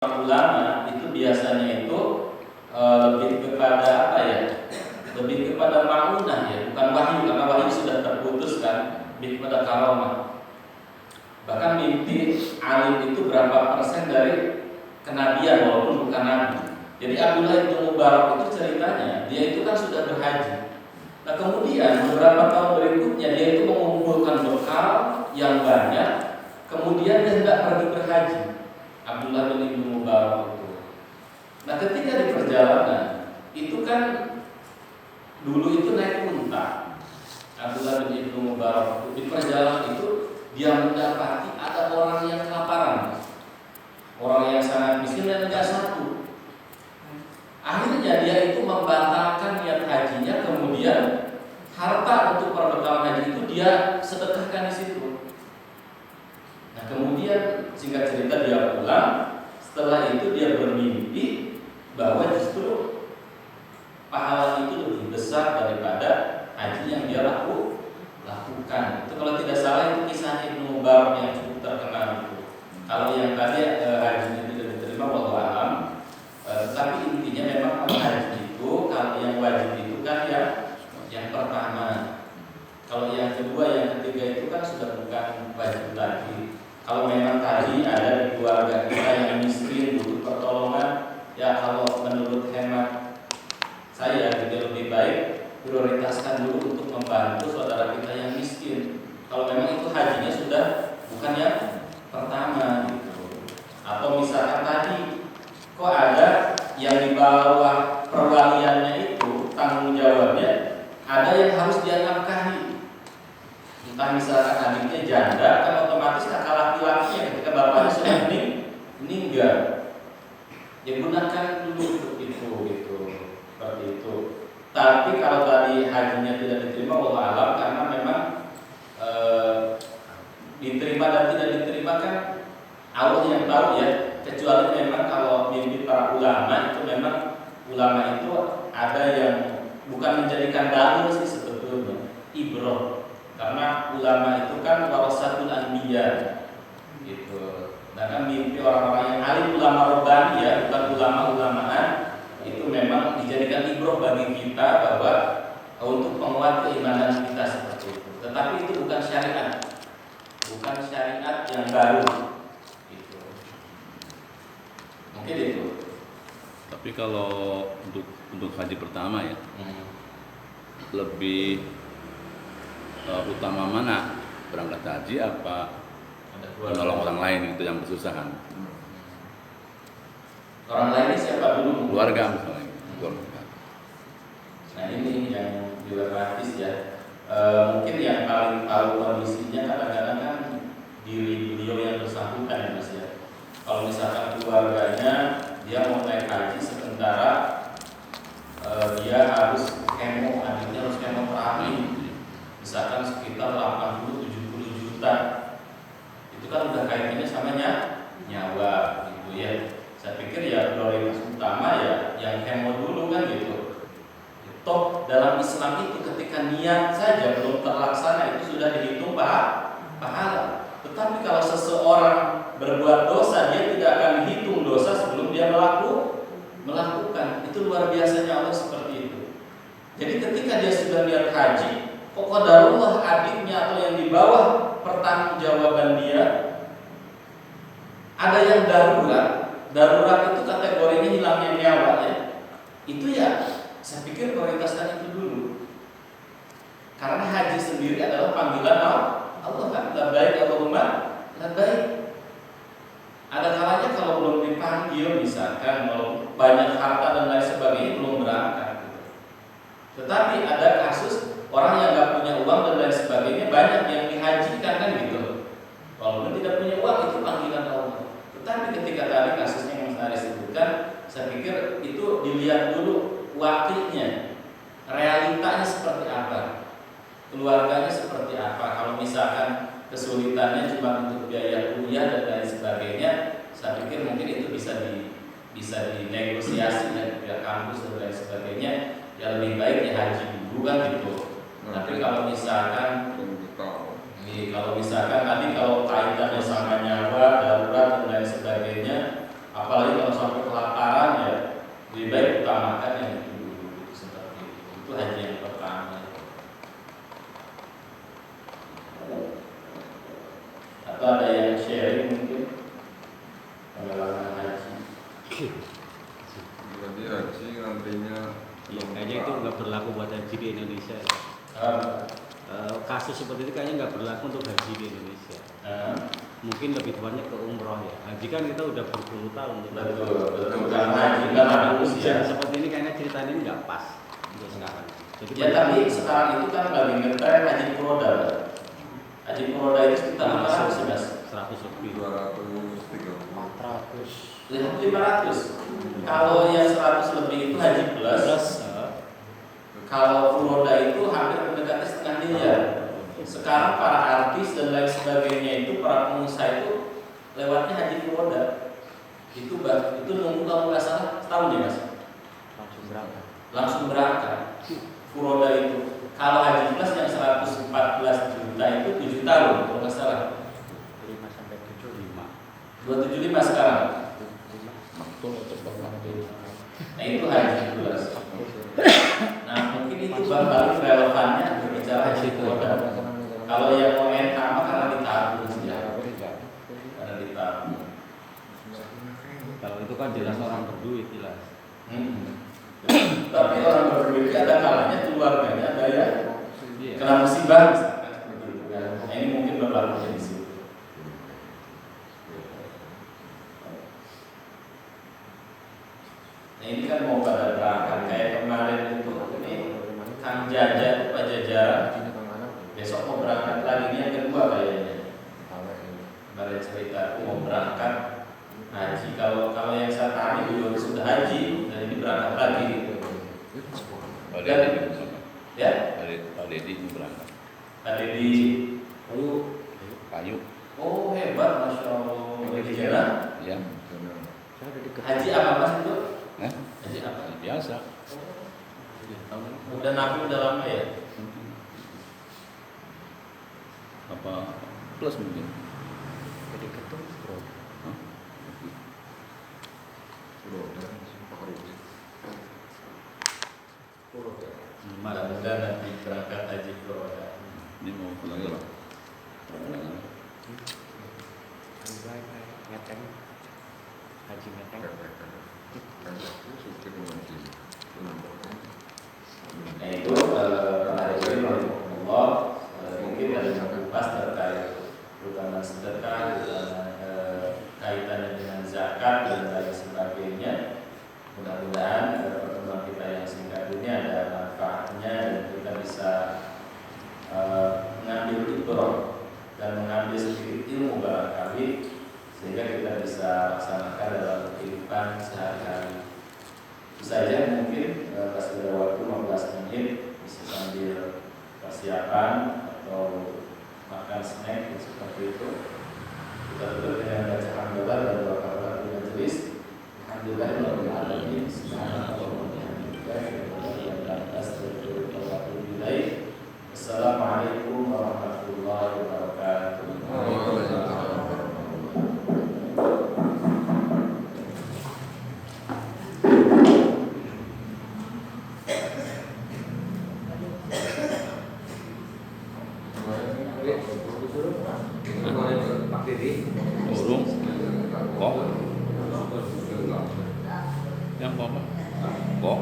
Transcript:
ulama itu biasanya itu lebih kepada apa ya? Lebih kepada ma'unah ya, bukan wahyu, karena wahyu sudah terputus kan, lebih kepada karamah. Bahkan mimpi alim itu berapa persen dari kenabian walaupun bukan nabi. Jadi Abdullah bin Mubarak itu ceritanya, dia itu kan sudah berhaji. Nah kemudian beberapa tahun berikutnya dia itu mengumpulkan bekal yang banyak, kemudian dia hendak pergi berhaji. Abdullah bin Mubarak itu. Nah ketika di perjalanan itu kan dulu itu naik unta. Abdullah bin Mubarak itu di perjalanan itu dia mendapati ada orang yang kelaparan, orang yang sangat miskin dan tidak satu. Akhirnya dia itu membatalkan niat hajinya, kemudian harta untuk perbekalan haji itu dia sedekahkan di situ. Nah kemudian singkat cerita dia pulang. Setelah itu dia bermimpi bahwa justru pahala itu lebih besar daripada haji yang dia lakukan. Itu kalau tidak salah itu kisah Ibnu Mubarak yang cukup terkenal itu. Kalau yang tadi hajinya tidak diterima wallahu alam. Tapi intinya memang kalau haji itu, kalau yang wajib itu kan yang pertama. Kalau yang kedua, yang ketiga itu kan sudah bukan wajib lagi. Kalau memang tadi ada di keluarga kita yang miskin butuh pertolongan, ya kalau menurut hemat saya jadi lebih baik prioritaskan dulu untuk membantu saudara kita yang miskin. Kalau memang itu hajinya sudah bukan yang pertama gitu. Atau misalkan tadi kok ada yang di bawah perwaliannya itu tanggung jawabnya ada yang harus dia nafkahi. Entah misalkan adiknya janda, kan otomatis kakak laki-lakinya ketika bapaknya sudah meninggal, ya gunakan dulu itu gitu, seperti itu. Tapi kalau tadi hajinya tidak diterima, wallahu alam, karena memang diterima dan tidak diterima kan Allah yang tahu ya. Kecuali memang kalau mimpi para ulama itu memang ulama itu ada yang bukan menjadikan dalil sih sebetulnya, ibrah. Karena ulama itu kan warasatul anbiya gitu. Dan kan mimpi orang-orang yang alim, ulama rabbani ya, bukan ulama-ulamaan, itu memang dijadikan ibrah bagi kita bahwa untuk menguat keimanan kita seperti itu. Tetapi itu bukan syariat. Bukan syariat yang baru gitu. Mungkin itu. Tapi kalau untuk haji pertama ya, lebih utama mana, berangkat haji apa menolong orang lain itu yang kesusahan? Orang lain siapa dulu? Keluarga misalnya. Keluarga. Nah ini yang dilematis ya. Mungkin yang paling tahu kondisinya kadang-kadang kan diri beliau yang bersangkutan ya mas ya. Kalau misalkan keluarganya dia mau naik haji sementara dia harus kemo, adiknya harus kemoterapi. Misalkan sekitar 80-70 juta, itu kan udah kaitannya sama nyawa gitu ya. Saya pikir ya prioritas utama ya yang kemo dulu kan gitu. Toh dalam Islam itu ketika niat saja belum terlaksana itu sudah dihitung pahala. Tetapi kalau seseorang berbuat dosa, dia tidak akan dihitung dosa sebelum dia melakukan. Itu luar biasanya Allah seperti itu. Jadi ketika dia sudah niat haji, qadarullah adiknya atau yang di bawah pertanggungjawaban dia ada yang darurat itu kategorinya hilangnya nyawa ya. Itu ya saya pikir prioritaskan itu dulu. Karena haji sendiri adalah panggilan Allah kan, labbaik Allahumma labbaik. Ada kalanya kalau belum dipanggil misalkan mau banyak harta dan lain sebagainya belum berangkat gitu. Tetapi ada kasus orang yang nggak punya uang dan lain sebagainya banyak yang dihajikan kan gitu. Walaupun tidak punya uang itu panggilan Allah. Tetapi ketika tadi kasusnya yang Mas Aris sebutkan, saya pikir itu dilihat dulu wakilnya, realitanya seperti apa, keluarganya seperti apa. Kalau misalkan kesulitannya cuma untuk biaya kuliah dan lain sebagainya, saya pikir mungkin itu bisa dinegosiasi dengan pihak kampus dan lain sebagainya. Ya lebih baik ya haji dulu kan gitu. Tapi kalau misalkan tadi kalau kaitannya sama nyawa, darurat dan lain sebagainya, apalagi Berarti haji ngantrinya Ya, kayaknya itu nggak berlaku buat haji di Indonesia. Kasus seperti itu kayaknya nggak berlaku untuk haji di Indonesia. Mungkin lebih banyak ke umroh ya. Haji kan kita udah berpuluh tahun. Betul. Karena haji kan ada usia. Seperti ini kayaknya ceritanya ini nggak pas untuk sekarang. Jadi Ya tapi sekarang itu kan lagi ngetren haji furoda. Haji furoda itu sekitar 500 mas. 100 lebih. 230. 500. Kalau yang 100 lebih itu haji plus. Kalau furoda itu hampir mendekati setengah miliar. Sekarang para artis dan lain sebagainya itu para pengusaha itu lewatnya haji furoda. Itu nunggu kalau nggak salah setahun ya mas. Langsung berangkat. Furoda itu. Kalau haji plus yang 114 juta itu 7 tahun kalau nggak salah. 5 sampai 75. 275 sekarang. Maktul atau maktul. Nah itu haji plus. Nah mungkin itu baru relevannya berbicara haji furoda. Kalau yang mau sama karena ditabung ya. Karena ditabung. Kalau itu kan jelas orang berduit jelas. Tapi orang berduit ada kalanya keluarganya ada ya Iya. kena musibah misalkan seperti itu kan. Nah ini mungkin berlaku di situ. Nah ini kan mau pada berangkat kayak kemarin itu ini Kang Jaja Pak Jajaran besok mau berangkat lagi ini yang kedua kayaknya. Kemarin cerita aku mau berangkat haji kalau yang saya tanya juga sudah haji dan ini berangkat lagi gitu. Pak Deddy juga sama. Ya, Pak Deddy juga berangkat. ada di Kayu. Oh hebat, masya Allah. Di jalan. Ya. Haji apa mas itu? Haji apa? Biasa. Udah nabi udah lama ya? Apa plus mungkin? Jadi ketum bro. Mudah-mudahan nanti berangkat haji furoda. Ini mau pulang ya, Pak? Ngeteng. Haji ngeteng. Nah itu hari Allah mungkin ada yang kupas terkait terutama sedekah, kaitannya dengan zakat dan lain sebagainya. Mudah-mudahan pertemuan kita yang singkat ini ada manfaatnya dan kita bisa mengambil ibrah dan mengambil sedikit ilmu barangkali sehingga kita bisa laksanakan dalam kehidupan sehari-hari. Itu saja mungkin kasih ada waktu 15 menit bisa sambil persiapan atau makan snack seperti itu. Kita tutup dengan baca hamdalah dan doa kafaratul majelis. Alhamdulillahirabbil alamin. Assalamualaikum warahmatullahi wabarakatuh. Urung. Kok? Yang apa? Kok?